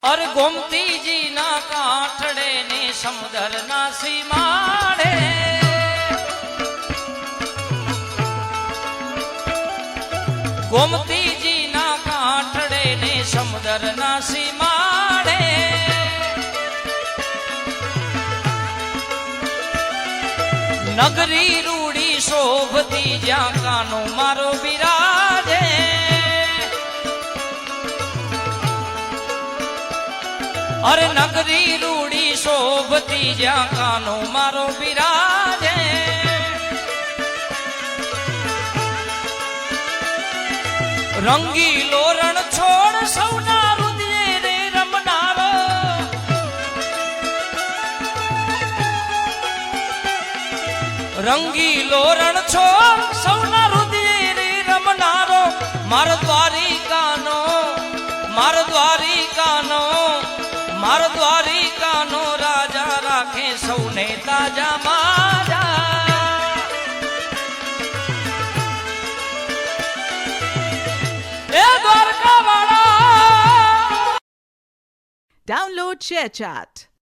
અરે ગોમતીજી ના કાંઠડે ને સમુદ્ર ના સીમાડે ગોમતીજી ના કાંઠડે ને સમુદ્ર ના સીમાડે નગરી રૂડી શોભતી જ્યાં કાનો મારો બિરાજે અરે નગરી રૂડી શોભતી જ્યાં કાનો મારો બિરાજે રંગીલો રણ છોડ સૌના હૃદયે રે રમનારો રંગીલો રણ છોડ સૌના હૃદયે રે રમનારો મારો દ્વારિકાનો મારો દ્વારિકાનો મારો દ્વારિકાનો રાજા રાખે સૌને તાજા માજા એ દ્વારકા વાળા Download ShareChat.